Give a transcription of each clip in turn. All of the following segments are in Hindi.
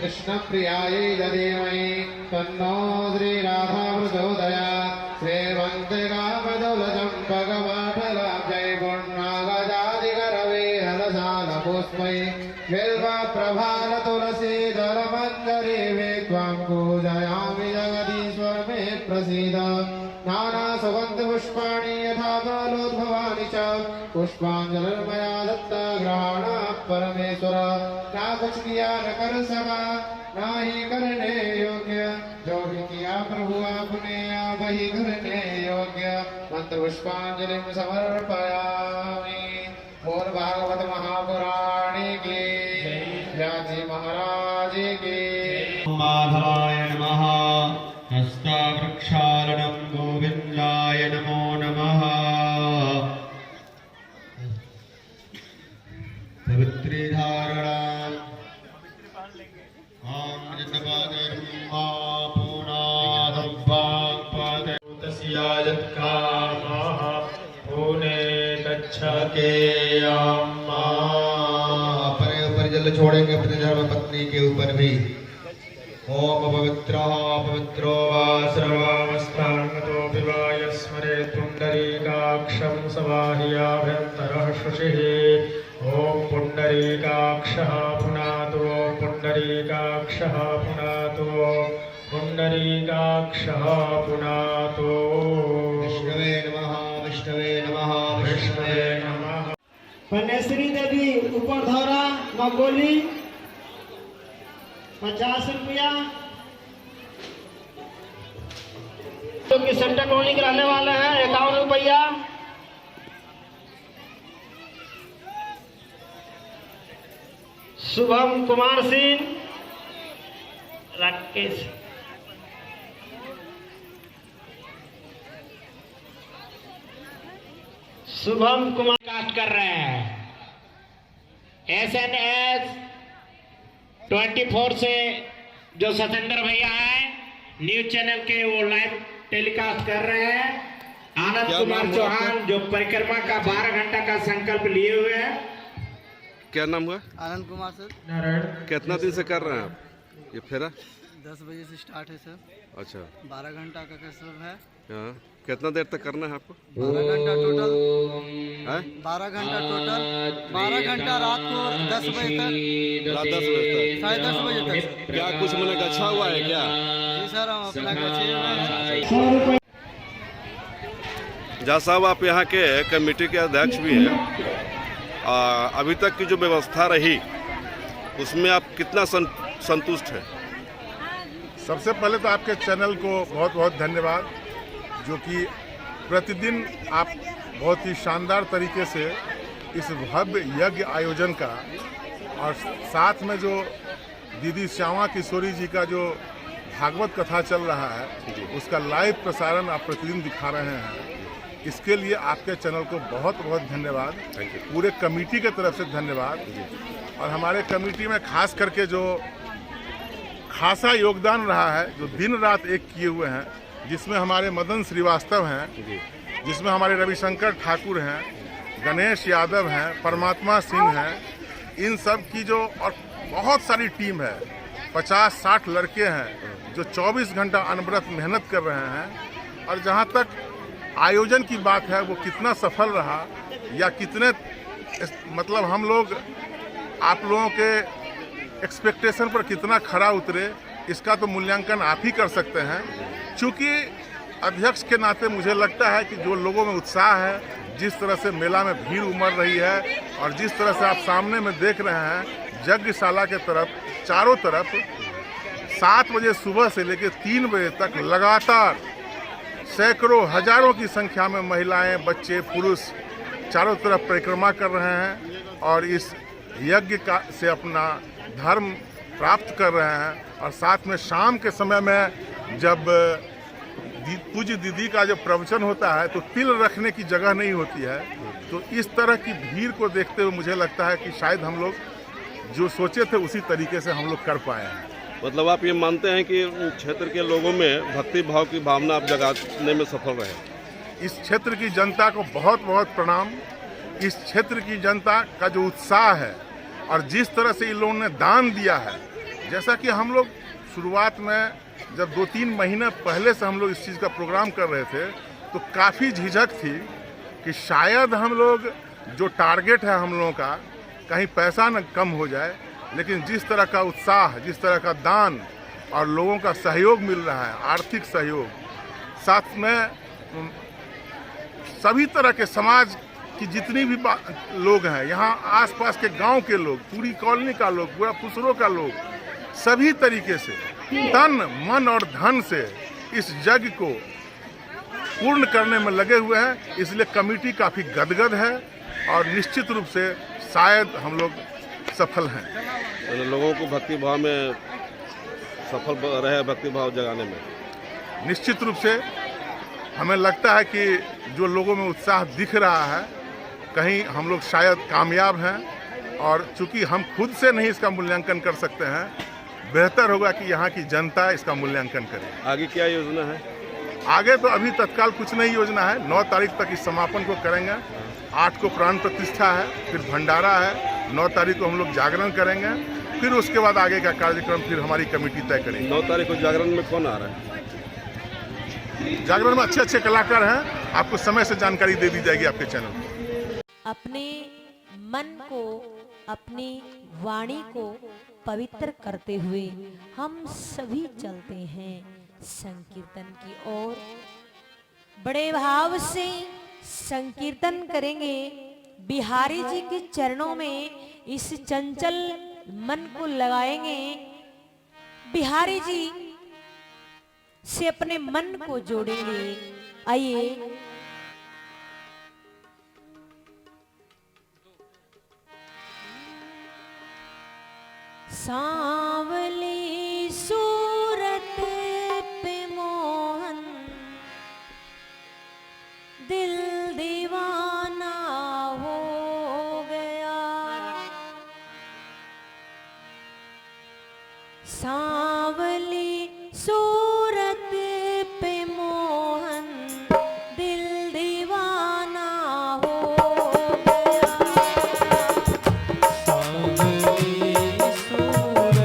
कृष्णप्रियायै धीमहि तन्नो श्रीराधा प्रचोदयात्। श्रीमन्त्रिकामदुलजं भगवाठलाब्जै पुण्णागजादिकरवेहलशालपुष्पै बिल्वप्रभालतुलसीदलमञ्जरी त्वां पूजयामि जगदीश्वर मे प्रसीद। नानासुगन्धपुष्पाणि यथा कालोद्भवानि च पुष्पाञ्जलिर्मया दत्ता ग्रहाणाः परमेश्वर। ना कुछ किया न कर सका ना ही करने योग्य, जो भी किया प्रभु आपने वही करने योग्य। मंत्र पुष्पांजलिं समर्पयामि। बोल भागवत महापुराण की व्यासी महाराज की। माधवाय नमः। हस्तावृक्षालनं गोविन्दाय नमो नमः। पवित्री धारणा परे ऊपर जल छोड़ेंगे अपने धर्म पत्नी के ऊपर भी। ओम पवित्रो वा सर्वावस्थान्गतो विवाय स्मरे पुण्डरीकाक्षं सवाह्याभ्यन्तरः शुचिः। ओम पुण्डरीकाक्षः पुनातो पुण्डरीकाक्षः पुनातो पुण्डरीकाक्षः पुनातो। विष्णवे नमः विष्णवे नमः विष्णवे नमः। पन्नेश्वरी देवी ऊपर धरा मगोली 50 रुपया। तो कि सेंटर टोलिंग रहने वाले हैं 51 रुपया। शुभम कुमार सिंह राकेश शुभम कुमार कास्ट कर रहे हैं। SNS 24 से जो सतेंद्र भैया हैं न्यूज चैनल के वो लाइव टेलीकास्ट कर रहे हैं। आनंद कुमार चौहान जो परिक्रमा का 12 घंटा का संकल्प लिए हुए हैं। क्या नाम हुआ? आनंद कुमार सर। नारायण कितना दिन से कर रहे हैं आप ये फेरा? 10 बजे से स्टार्ट है सर। अच्छा 12 घंटा का कसरत है। हाँ कितना देर तक करना है आपको? 12 घंटा टोटल। है 12 घंटा टोटल। 12 घंटा रात को 10 बजे तक। रात 10 बजे तक? 10:30 बजे तक। क्या कुछ मैंने गच्छा हुआ है क्या? जी सर हम अपना गच्छे हुए हैं। जहाँ साहब आप यहाँ के कमेटी के अध्यक्ष भी हैं, अभी तक की जो व्यवस्था रही उसमें आप कितना संतुष्ट हैं? सबसे पहले तो आपके चैनल को बहुत बहुत धन्यवाद, जो कि प्रतिदिन आप बहुत ही शानदार तरीके से इस भव्य यज्ञ आयोजन का और साथ में जो दीदी श्यामा किशोरी जी का जो भागवत कथा चल रहा है उसका लाइव प्रसारण आप प्रतिदिन दिखा रहे हैं। इसके लिए आपके चैनल को बहुत बहुत धन्यवाद। पूरे कमेटी के तरफ से धन्यवाद। और हमारे कमेटी में खास करके जो खासा योगदान रहा है, जो दिन रात एक किए हुए हैं, जिसमें हमारे मदन श्रीवास्तव हैं, जिसमें हमारे रविशंकर ठाकुर हैं, गणेश यादव हैं, परमात्मा सिंह हैं, इन सब की जो और बहुत सारी टीम है, 50-60 लड़के हैं जो 24 घंटा अनवरत मेहनत कर रहे हैं। और जहाँ तक आयोजन की बात है वो कितना सफल रहा या कितने मतलब हम लोग आप लोगों के एक्सपेक्टेशन पर कितना खरा उतरे, इसका तो मूल्यांकन आप ही कर सकते हैं। क्योंकि अध्यक्ष के नाते मुझे लगता है कि जो लोगों में उत्साह है, जिस तरह से मेला में भीड़ उमड़ रही है और जिस तरह से आप सामने में देख रहे हैं यज्ञशाला के तरफ चारों तरफ 7 बजे सुबह से लेकर 3 बजे तक लगातार सैकड़ों हजारों की संख्या में महिलाएं, बच्चे, पुरुष चारों तरफ परिक्रमा कर रहे हैं और इस यज्ञ का से अपना धर्म प्राप्त कर रहे हैं। और साथ में शाम के समय में जब पूज्य दीदी का जब प्रवचन होता है तो तिल रखने की जगह नहीं होती है। तो इस तरह की भीड़ को देखते हुए मुझे लगता है कि शायद हम लोग जो सोचे थे उसी तरीके से हम लोग कर पाए हैं। मतलब आप ये मानते हैं कि क्षेत्र के लोगों में भक्ति भाव की भावना आप जगाने में सफल रहे? इस क्षेत्र की जनता को बहुत बहुत प्रणाम। इस क्षेत्र की जनता का जो उत्साह है और जिस तरह से इन लोगों ने दान दिया है, जैसा कि हम लोग शुरुआत में जब 2-3 महीने पहले से हम लोग इस चीज़ का प्रोग्राम कर रहे थे तो काफ़ी झिझक थी कि शायद हम लोग जो टारगेट है हम लोगों का कहीं पैसा न कम हो जाए, लेकिन जिस तरह का उत्साह, जिस तरह का दान और लोगों का सहयोग मिल रहा है, आर्थिक सहयोग, साथ में सभी तरह के समाज की जितनी भी लोग हैं, यहाँ आसपास के गांव के लोग, पूरी कॉलोनी का लोग, पूरा पुसरों का लोग, सभी तरीके से तन मन और धन से इस यज्ञ को पूर्ण करने में लगे हुए हैं। इसलिए कमेटी काफ़ी गदगद है और निश्चित रूप से शायद हम लोग सफल हैं। तो लोगों को भक्ति भाव में सफल रहे, भक्ति भाव जगाने में निश्चित रूप से हमें लगता है कि जो लोगों में उत्साह दिख रहा है, कहीं हम लोग शायद कामयाब हैं। और चूंकि हम खुद से नहीं इसका मूल्यांकन कर सकते हैं, बेहतर होगा कि यहाँ की जनता इसका मूल्यांकन करे। आगे क्या योजना है? आगे तो अभी तत्काल कुछ नहीं योजना है। 9 तारीख तक इस समापन को करेंगे। 8 को प्राण प्रतिष्ठा है, फिर भंडारा है, 9 तारीख को हम लोग जागरण करेंगे, फिर उसके बाद आगे का कार्यक्रम फिर हमारी कमेटी तय करेगी। 9 तारीख को जागरण में कौन आ रहा है? जागरण में अच्छे कलाकार हैं, आपको समय से जानकारी दे दी जाएगी आपके चैनल पर। अपने मन को, अपनी वाणी को पवित्र करते हुए हम सभी चलते हैं संकीर्तन की ओर। बड़े भाव से संकीर्तन करेंगे। बिहारी जी के चरणों में इस चंचल मन को लगाएंगे। बिहारी जी से अपने मन को जोड़ेंगे। आइए सांवली सूरत पे मोहन दिल दीवाना हो गया। सांवली सूरत पे मोहन दिल दीवाना हो गया। सांवली सूरत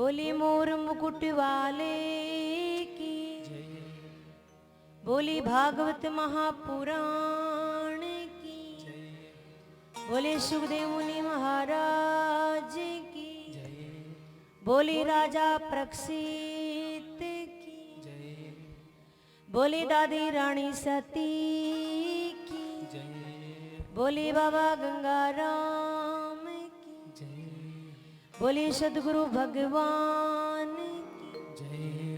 बोली मोर मुकुट वाले की, बोली भागवत महापुराण की, बोले सुखदेव मुनि महाराज की, बोली राजा प्रक्षित की, बोली दादी रानी सती की, बोली बाबा गंगाराम की, बोली सदगुरु भगवान की,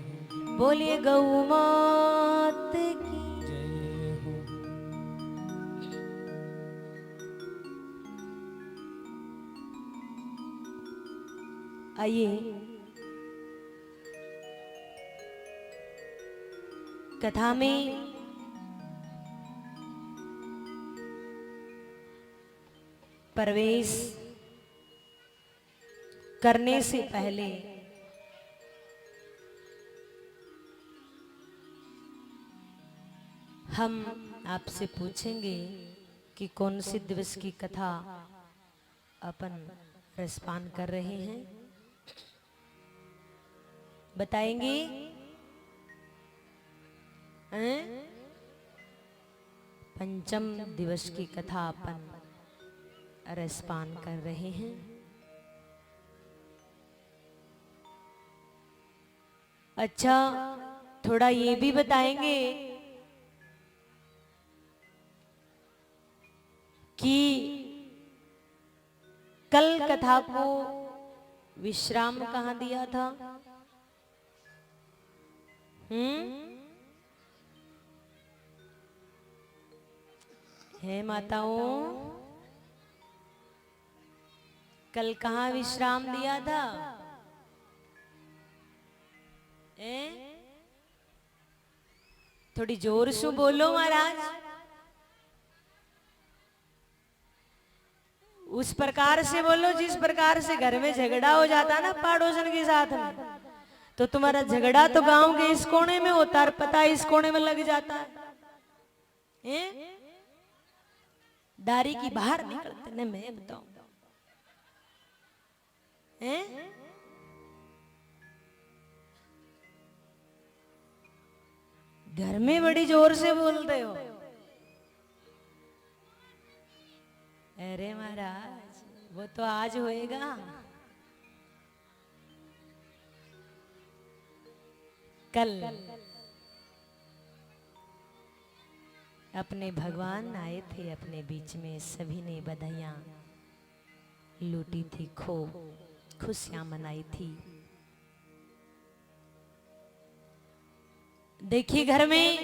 बोलिए गौ मात की। आइए कथा में प्रवेश करने से पहले हम आपसे पूछेंगे कि कौन से दिवस की कथा अपन रसपान कर रहे हैं, बताएंगे? पंचम दिवस की कथा अपन रसपान कर रहे हैं। अच्छा, थोड़ा ये भी बताएंगे कि कल कथा को विश्राम कहाँ दिया था? है माताओं, कल कहाँ विश्राम दिया था? थोड़ी जोर से बोलो महाराज। उस प्रकार से बोलो जिस प्रकार से घर में झगड़ा हो जाता ना पड़ोसन के साथ में, तो तुम्हारा झगड़ा तो गांव के इस कोने में होता है, पता इस कोने में लग जाता है। दारी की बाहर निकलते ने, मैं बताऊं घर में बड़ी जोर से बोलते हो। अरे महाराज, वो तो आज होएगा। कल अपने भगवान आए थे अपने बीच में, सभी ने बधाइयां लूटी थी, खुशियां मनाई थी। देखिए, घर में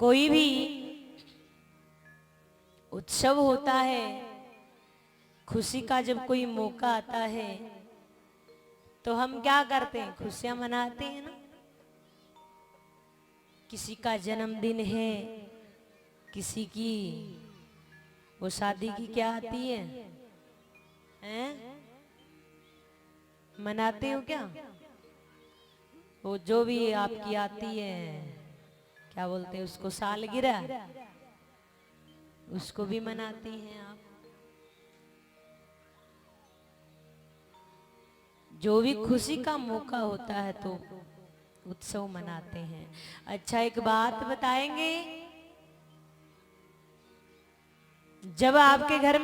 कोई भी उत्सव होता है, खुशी का जब कोई मौका आता है तो हम क्या करते हैं? खुशियां मनाते हैं ना। किसी का जन्मदिन है, किसी की वो शादी की क्या आती है, मनाते हो क्या? वो जो भी आपकी आती है, क्या बोलते हैं उसको, सालगिरह, उसको भी मनाती हैं आप। जो भी खुशी का मौका होता है तो उत्सव मनाते हैं। अच्छा, एक बात बताएंगे, जब आपके घर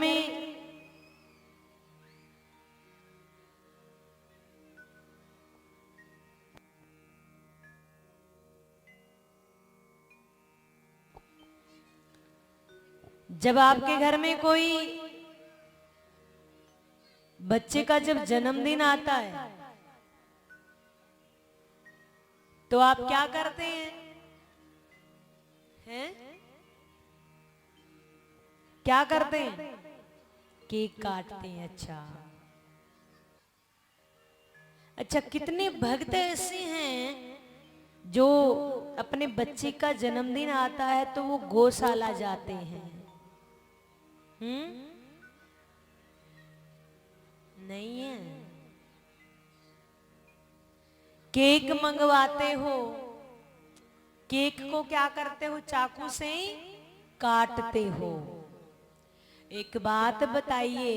में कोई बच्चे का जब जन्मदिन आता है तो आप क्या करते हैं? क्या करते हैं? केक काटते हैं। अच्छा, कितने भक्त ऐसे हैं जो अपने बच्चे का जन्मदिन आता है तो वो गौशाला जाते हैं? नहीं है। केक मंगवाते हो, केक को क्या करते हो? चाकू से ही काटते हो। एक बात बताइए,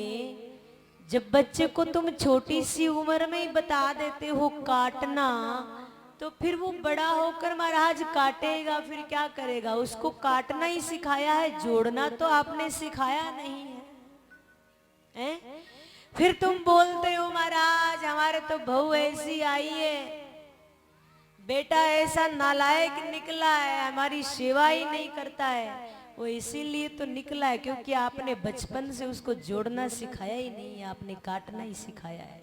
जब बच्चे को तुम छोटी सी उम्र में ही बता देते हो काटना, तो फिर वो बड़ा होकर महाराज काटेगा, फिर क्या करेगा? उसको काटना ही सिखाया है, जोड़ना तो आपने सिखाया नहीं है, हैं? फिर तुम बोलते हो महाराज हमारे तो बहू ऐसी आई है, बेटा ऐसा नालायक निकला है, हमारी सेवा ही नहीं करता है। वो इसीलिए तो निकला है क्योंकि आपने बचपन से उसको जोड़ना सिखाया ही नहीं है, आपने काटना ही सिखाया है,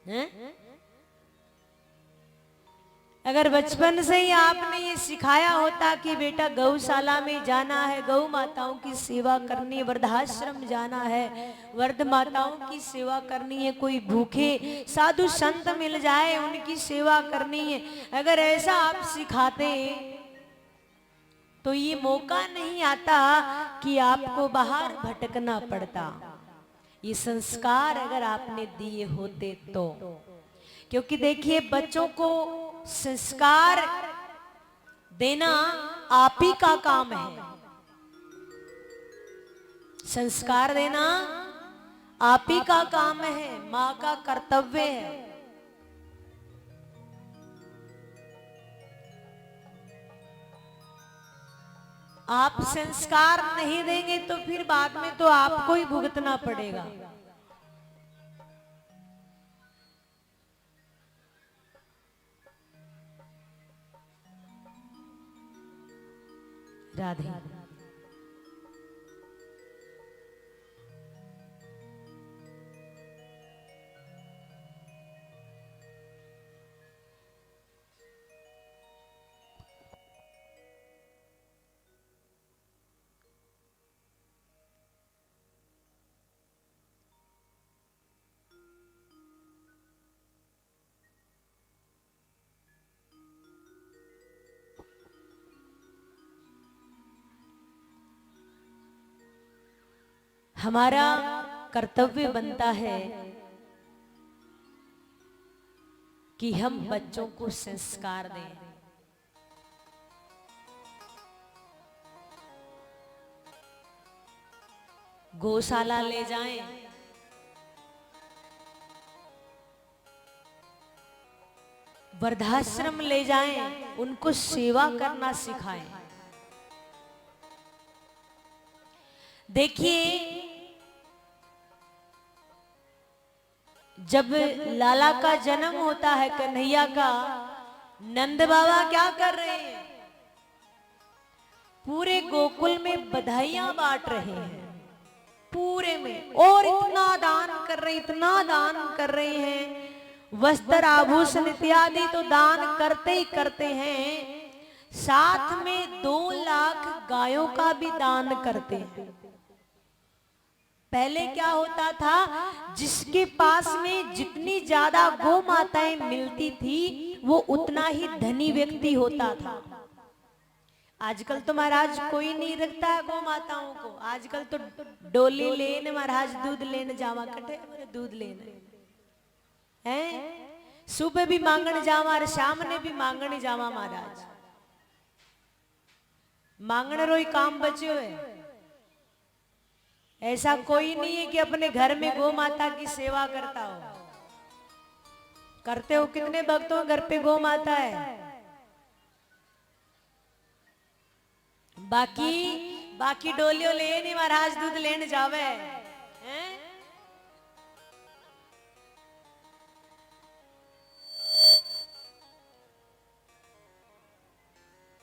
हैं? अगर बचपन से ही आपने ये सिखाया होता कि बेटा गौशाला में जाना है, गौ माताओं की सेवा करनी है, वृद्धाश्रम जाना है, वृद्ध माताओं की सेवा करनी है, कोई भूखे साधु संत मिल जाए उनकी सेवा करनी है, अगर ऐसा आप सिखाते तो ये मौका नहीं आता कि आपको बाहर भटकना पड़ता। ये संस्कार अगर आपने दिए होते तो, क्योंकि देखिए बच्चों को संस्कार देना आप ही का काम है, संस्कार देना आप ही का काम है, माँ का कर्तव्य है। आप संस्कार नहीं देंगे तो फिर बाद में तो आपको ही भुगतना पड़ेगा। राधे। हमारा कर्तव्य बनता है कि हम बच्चों को संस्कार दें। गौशाला ले जाएं, वृद्धाश्रम ले जाएं, उनको सेवा करना सिखाएं। देखिए जब लाला का जन्म होता है, कन्हैया का, नंद बाबा क्या कर रहे हैं? पूरे गोकुल में बधाइयां बांट रहे हैं, पूरे में, और इतना दान कर रहे, इतना दान कर रहे हैं, वस्त्र आभूषण इत्यादि तो दान करते ही करते हैं, साथ में 2 लाख गायों का भी दान करते हैं। पहले क्या होता था, जिसके पास में जितनी ज्यादा गौ माताएं मिलती थी वो उतना ही धनी व्यक्ति होता था। आजकल तो महाराज कोई नहीं रखता है गौ माताओं को, आजकल तो डोली लेने महाराज दूध लेने जावा, कटे दूध लेने हैं, सुबह भी मांगने जावा और शाम ने भी मांगने जावा महाराज, मांगने रोई काम बचे हुए। ऐसा कोई नहीं है कि अपने घर में गौ माता की सेवा करता हो। करते हो? कितने भक्तों घर पे गौ माता है? बाकी डोलियों ले नहीं महाराज दूध लेने जावे हैं?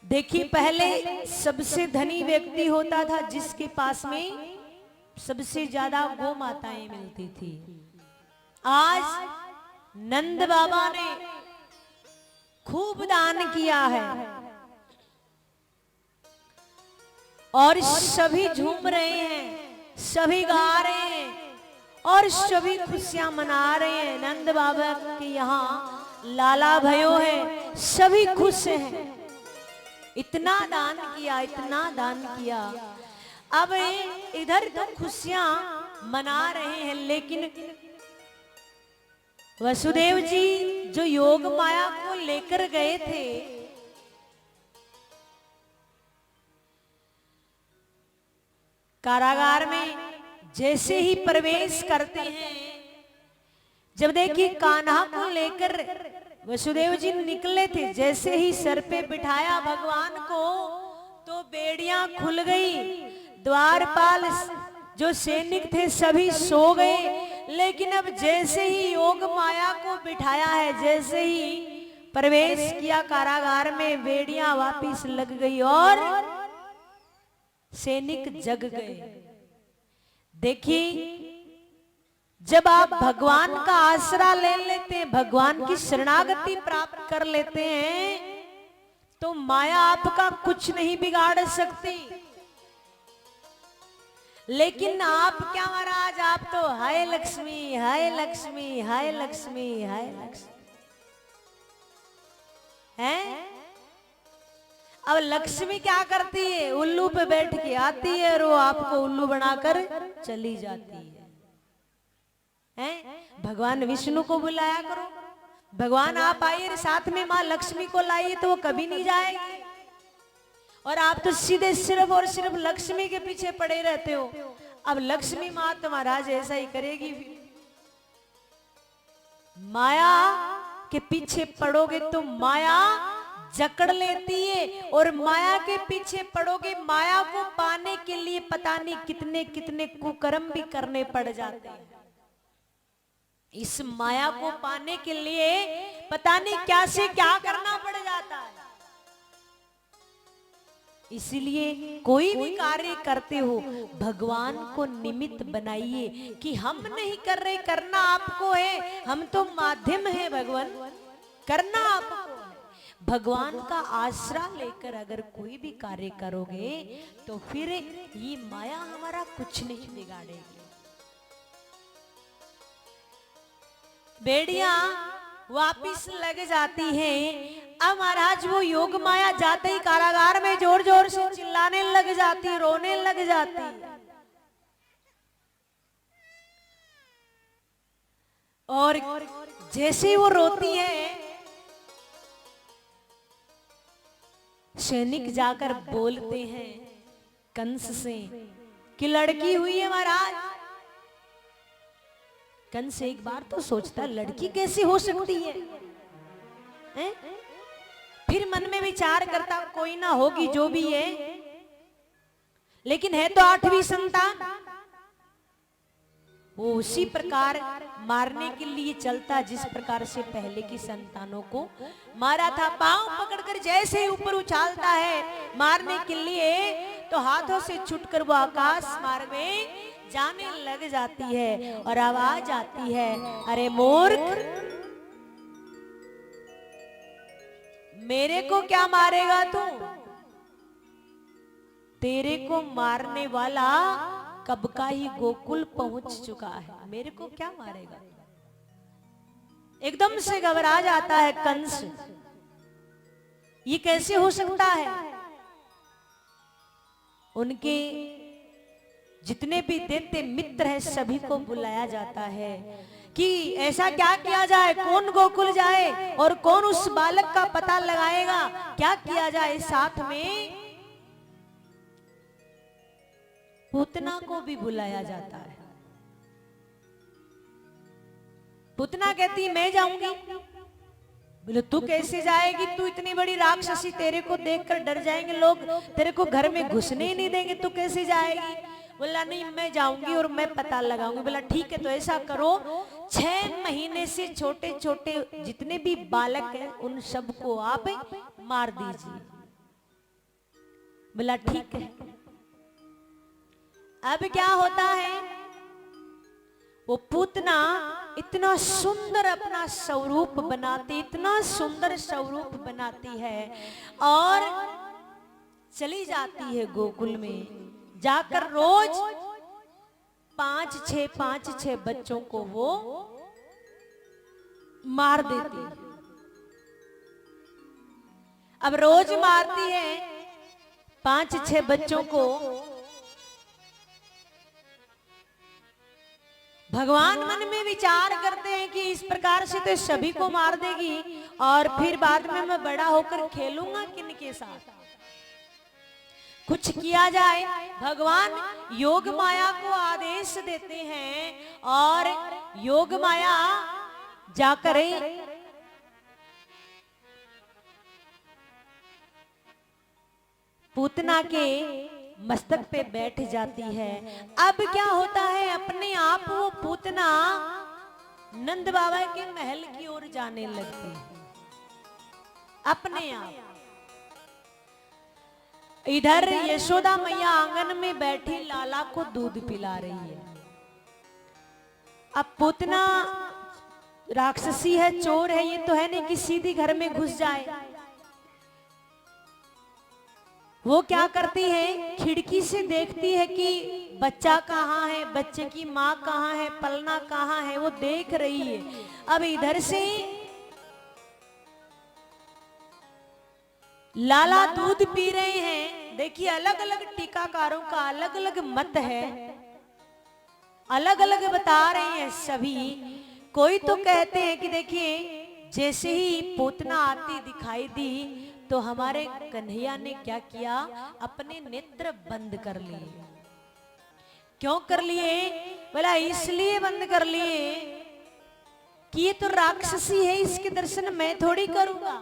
देखिए पहले सबसे धनी व्यक्ति होता था जिसके पास में सबसे ज्यादा गौ माताएं मिलती थी। आज नंद बाबा ने खूब दान किया है और सभी झूम रहे हैं, सभी गा रहे हैं और सभी खुशियां मना रहे हैं। नंद बाबा के यहाँ लाला भयो है, सभी खुश हैं। इतना दान किया, इतना दान किया। अब इधर तो खुशियां मना रहे हैं, लेकिन वसुदेव जी जो योग माया को लेकर गए थे, कारागार में जैसे ही प्रवेश करते हैं, जब देखिए कान्हा को लेकर वसुदेव जी निकले थे, जैसे ही सर पे बिठाया भगवान को तो बेड़ियां खुल गई। द्वारपाल जो सैनिक थे सभी सो गए, लेकिन अब जैसे ही योग माया को बिठाया है, जैसे ही प्रवेश किया कारागार में, बेड़ियां वापिस लग गई और सैनिक जग गए। देखिए, जब आप भगवान का आसरा ले लेते हैं, भगवान की शरणागति प्राप्त कर लेते हैं, तो माया आपका कुछ नहीं बिगाड़ सकती। लेकिन आप क्या महाराज, आप तो हाय लक्ष्मी, हाय लक्ष्मी, हाय लक्ष्मी, हाय लक्ष्मी हैं। अब लक्ष्मी क्या करती है, उल्लू पे बैठ के आती है और वो आपको उल्लू बनाकर चली जाती है। हैं? भगवान विष्णु को बुलाया करो, भगवान आप आइए साथ में माँ लक्ष्मी को लाइए, तो वो कभी नहीं जाएगी। और आप तो सीधे सिर्फ और सिर्फ लक्ष्मी के पीछे पड़े रहते हो। अब लक्ष्मी माँ तो महाराज ऐसा ही करेगी। माया के पीछे पड़ोगे तो माया जकड़ लेती है, और माया के पीछे पड़ोगे, माया को पाने के लिए पता नहीं कितने कितने कुकर्म भी करने पड़ जाते हैं। इस माया को पाने के लिए पता नहीं क्या से क्या करना पड़ जाता है। इसलिए कोई भी कार्य करते हो, भगवान को निमित्त बनाइए कि हम नहीं कर रहे, करना आपको है, हम तो माध्यम है भगवान, करना आपको है। भगवान का आसरा लेकर अगर कोई भी कार्य करोगे तो फिर ये माया हमारा कुछ नहीं बिगाड़ेगी। बेड़ियां वापिस लग जाती हैं। अब महाराज वो योग माया जाते ही कारागार में जोर जोर से चिल्लाने लग जाती, रोने लग जाती। और जैसे वो रोती है, सैनिक जाकर बोलते हैं कंस से कि लड़की हुई है महाराज। कंस एक बार तो सोचता लड़की कैसे हो सकती है? फिर मन में विचार करता कोई ना होगी जो भी है, लेकिन है तो 8वीं संतान। वो उसी प्रकार मारने के लिए चलता जिस प्रकार से पहले की संतानों को मारा था। पांव पकड़कर जैसे ही ऊपर उछालता है मारने के लिए, तो हाथों से छूटकर वो आकाश मार्ग में जाने लग जाती है और आवाज आती है, अरे मूर्ख, मेरे को क्या मारेगा तू? तेरे को मारने वाला कब का ही गोकुल पहुंच चुका है, मेरे को क्या मारेगा? एकदम से घबरा जाता है कंस, ये कैसे हो सकता है? उनके जितने भी दैत्य मित्र हैं सभी को बुलाया जाता है कि ऐसा क्या किया जाए, कौन गोकुल जाए और कौन उस बालक का पता लगाएगा, क्या किया जाए। साथ में पूतना को भी बुलाया जाता है। पूतना कहती मैं जाऊंगी। बोले तू कैसे जाएगी, तू इतनी बड़ी राक्षसी, तेरे को देखकर डर जाएंगे लोग, तेरे को घर में घुसने ही नहीं देंगे, तू कैसे जाएगी? बोला नहीं मैं जाऊंगी और मैं पता लगाऊंगी। बोला ठीक है, तो ऐसा करो 6 महीने से छोटे छोटे जितने भी बालक हैं उन सबको आप मार दीजिए। बोला ठीक है। अब क्या होता है, वो पूतना इतना सुंदर अपना स्वरूप बनाती, इतना सुंदर स्वरूप बनाती है और चली जाती है गोकुल में। जाकर रोज 5-6 बच्चों को वो मार देती है। अब रोज मारती है 5-6 बच्चों को। भगवान मन में विचार करते हैं कि इस प्रकार से तो सभी को मार देगी और फिर बाद में मैं बड़ा होकर खेलूंगा किनके साथ। कुछ किया जाए। भगवान योग माया को आदेश देते हैं और योग माया जाकर पूतना के मस्तक पे बैठ जाती है। अब क्या होता है, अपने आप वो पूतना नंद बाबा के महल की ओर जाने लगती है अपने आप। इधर यशोदा मैया आंगन में बैठी लाला को दूध पिला रही है। अब पूतना राक्षसी है, चोर है, ये तो है नहीं कि सीधी घर में घुस जाए। वो क्या करती है, खिड़की से देखती है कि बच्चा कहाँ है, बच्चे की माँ कहाँ है, पलना कहाँ है, वो देख रही है। अब इधर से लाला दूध पी रहे हैं। देखिए अलग अलग टीकाकारों का अलग अलग मत है, अलग अलग बता रहे हैं सभी। कोई तो कहते हैं कि देखिए जैसे ही पूतना आती दिखाई दी तो हमारे कन्हैया ने क्या किया, अपने नेत्र बंद कर लिए। क्यों कर लिए? बोला इसलिए बंद कर लिए कि ये तो राक्षसी है, इसके दर्शन मैं थोड़ी करूंगा।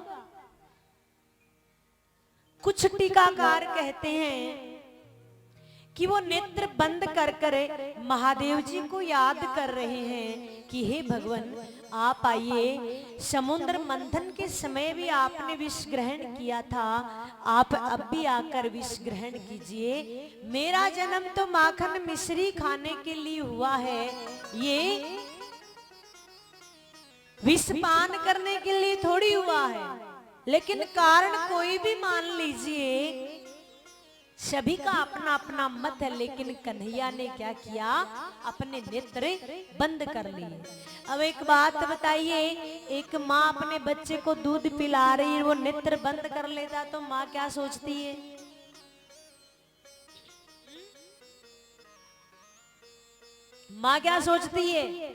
कुछ टीकाकार कहते हैं कि वो नेत्र बंद कर कर महादेव जी को याद कर रहे हैं कि हे भगवान आप आइए, समुद्र मंथन के समय भी आपने विष ग्रहण किया था, आप अब भी आकर विष ग्रहण कीजिए। मेरा जन्म तो माखन मिश्री खाने के लिए हुआ है, ये विष पान करने के लिए थोड़ी हुआ है। लेकिन कारण कोई भी मान लीजिए, सभी का अपना अपना मत है, लेकिन कन्हैया ने क्या किया, अपने नेत्र बंद कर लिए। अब एक बात बताइए, एक माँ अपने बच्चे को दूध पिला रही है, वो नेत्र बंद कर लेता तो माँ क्या सोचती है? माँ क्या सोचती है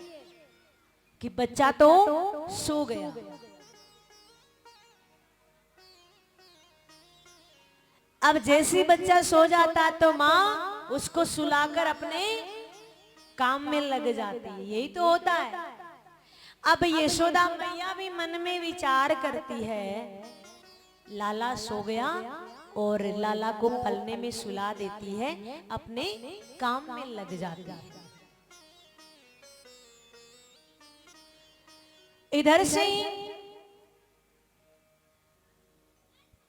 कि बच्चा तो सो गया। अब जैसे ही बच्चा सो जाता है तो माँ उसको सुलाकर अपने काम में लग जाती है। यही तो होता है। अब यशोदा मैया भी मन में विचार करती है, लाला सो गया, और लाला को पलने में सुला देती है, अपने काम में लग जाती है। इधर से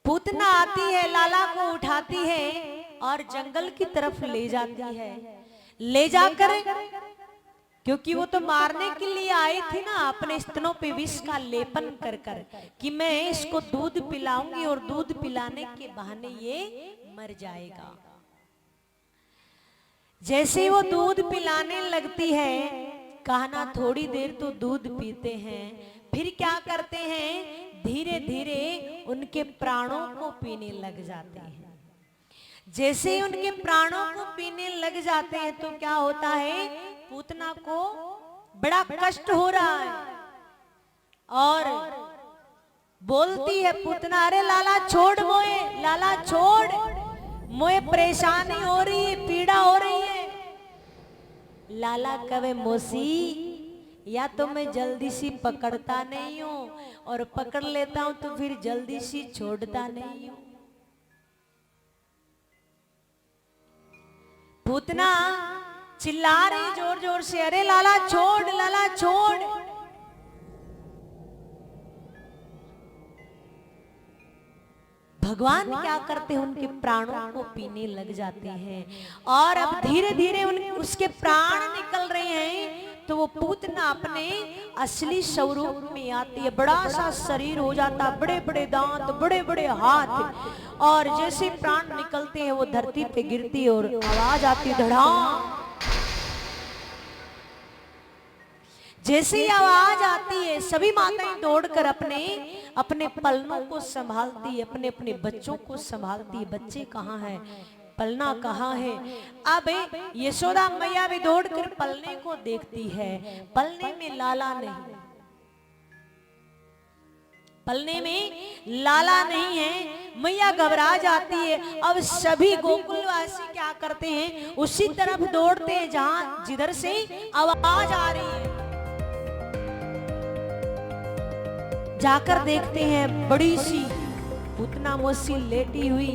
पूतना आती है, लाला को उठाती है और जंगल की तरफ ले जाती है। ले जाकर, क्योंकि वो तो मारने के लिए आई थी ना, अपने स्तनों पे विष का लेपन कर कर कि मैं इसको दूध पिलाऊंगी और दूध पिलाने के बहाने ये मर जाएगा। जैसे वो दूध पिलाने लगती है, कहना थोड़ी देर तो दूध पीते हैं, फिर क्या करते हैं, धीरे धीरे उनके प्राणों को पीने लग जाते हैं। जैसे ही उनके प्राणों को पीने लग जाते हैं तो क्या होता है, पूतना को बड़ा कष्ट हो रहा है और बोलती है पूतना, अरे लाला छोड़ मोए, लाला छोड़ मोए, परेशानी हो रही है, पीड़ा हो रही है। लाला कहे मोसी, या तो मैं जल्दी सी पकड़ता नहीं हूं, और पकड़ लेता हूं तो फिर जल्दी सी छोड़ता नहीं हूं। पूतना चिल्ला रही जोर जोर से, अरे लाला छोड़, लाला छोड़। भगवान क्या करते हैं, उनके प्राणों को पीने लग जाते हैं और अब धीरे धीरे उसके प्राण निकल रहे हैं। तो वो पूतना अपने असली स्वरूप में आती है। बड़ा सा शरीर हो जाता, बड़े बड़े दांत, बड़े बड़े हाथ, और जैसे प्राण निकलते हैं वो धरती पे गिरती और आवाज आती धड़ाम। जैसे ही आवाज आती है सभी माताएं दौड़कर अपने अपने पलनों को संभालती है, अपने अपने बच्चों को संभालती है। बच्चे कहाँ हैं, पलना कहाँ है? अब यशोदा मैया भी दौड़कर पलने को देखती है, पलने में लाला नहीं। पलने में लाला नहीं है। मैया घबरा जाती है। अब सभी गोकुलवासी क्या करते हैं, उसी तरफ दौड़ते हैं जहां जिधर से आवाज आ रही है। जाकर देखते हैं बड़ी सी पूतना मोसी लेटी हुई